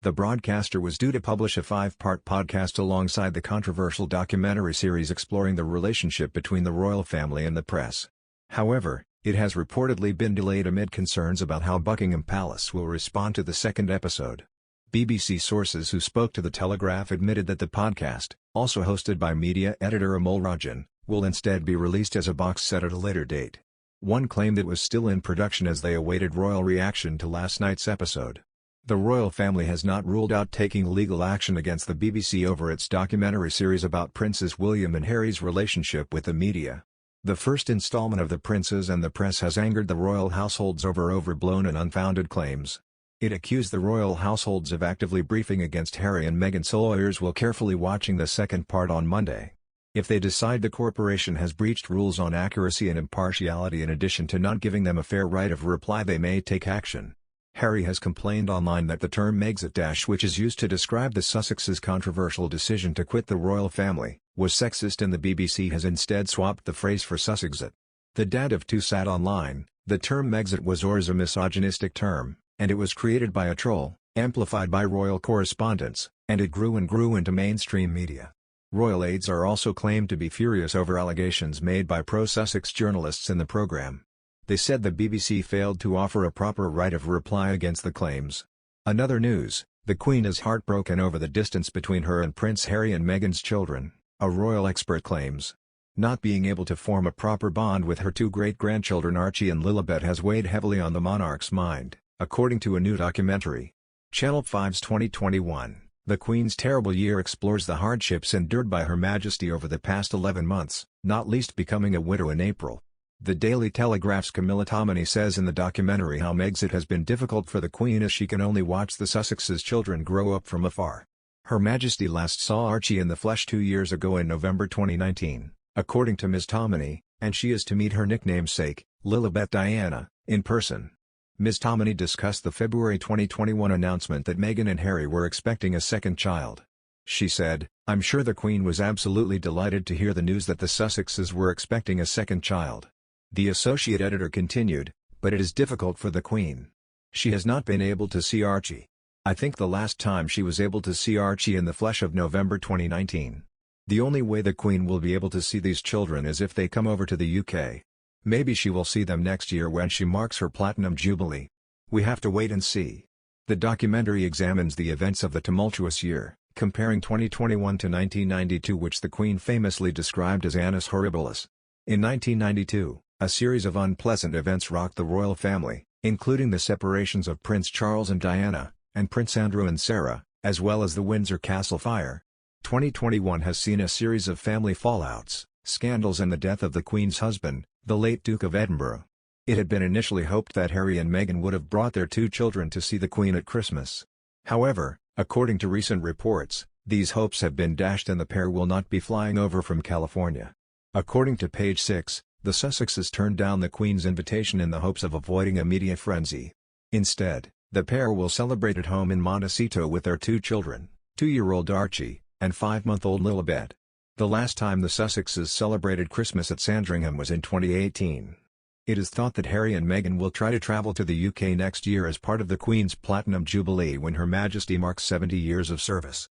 The broadcaster was due to publish a 5-part podcast alongside the controversial documentary series exploring the relationship between the royal family and the press. However, it has reportedly been delayed amid concerns about how Buckingham Palace will respond to the second episode. BBC sources who spoke to The Telegraph admitted that the podcast, also hosted by media editor Amol Rajan, will instead be released as a box set at a later date. One claimed it was still in production as they awaited royal reaction to last night's episode. The royal family has not ruled out taking legal action against the BBC over its documentary series about Princes William and Harry's relationship with the media. The first installment of The Princes and the Press has angered the royal households over overblown and unfounded claims. It accused the royal households of actively briefing against Harry and Meghan, so lawyers will carefully watching the second part on Monday. If they decide the corporation has breached rules on accuracy and impartiality in addition to not giving them a fair right of reply, they may take action. Harry has complained online that the term Megxit, which is used to describe the Sussexes' controversial decision to quit the royal family, was sexist, and the BBC has instead swapped the phrase for Sussexit. The dad of two said online, "The term Megxit was or is a misogynistic term, and it was created by a troll, amplified by royal correspondents, and it grew into mainstream media." Royal aides are also claimed to be furious over allegations made by pro-Sussex journalists in the programme. They said the BBC failed to offer a proper right of reply against the claims. Another news, the Queen is heartbroken over the distance between her and Prince Harry and Meghan's children, a royal expert claims. Not being able to form a proper bond with her two great-grandchildren Archie and Lilibet has weighed heavily on the monarch's mind, according to a new documentary. Channel 5's 2021, The Queen's Terrible Year explores the hardships endured by Her Majesty over the past 11 months, not least becoming a widow in April. The Daily Telegraph's Camilla Tominey says in the documentary how Megxit has been difficult for the Queen as she can only watch the Sussexes' children grow up from afar. Her Majesty last saw Archie in the flesh 2 years ago in November 2019, according to Ms. Tominey, and she is to meet her nicknamesake, Lilibet Diana, in person. Ms. Tominey discussed the February 2021 announcement that Meghan and Harry were expecting a second child. She said, "I'm sure the Queen was absolutely delighted to hear the news that the Sussexes were expecting a second child." The associate editor continued, "But it is difficult for the Queen. She has not been able to see Archie. I think the last time she was able to see Archie in the flesh of November 2019. The only way the Queen will be able to see these children is if they come over to the UK. Maybe she will see them next year when she marks her Platinum Jubilee. We have to wait and see." The documentary examines the events of the tumultuous year, comparing 2021 to 1992, which the Queen famously described as annus horribilis. In 1992, a series of unpleasant events rocked the royal family, including the separations of Prince Charles and Diana, and Prince Andrew and Sarah, as well as the Windsor Castle fire. 2021 has seen a series of family fallouts, scandals and the death of the Queen's husband, the late Duke of Edinburgh. It had been initially hoped that Harry and Meghan would have brought their two children to see the Queen at Christmas. However, according to recent reports, these hopes have been dashed and the pair will not be flying over from California. According to Page 6, the Sussexes turned down the Queen's invitation in the hopes of avoiding a media frenzy. Instead, the pair will celebrate at home in Montecito with their two children, 2-year-old Archie, and 5-month-old Lilibet. The last time the Sussexes celebrated Christmas at Sandringham was in 2018. It is thought that Harry and Meghan will try to travel to the UK next year as part of the Queen's Platinum Jubilee when Her Majesty marks 70 years of service.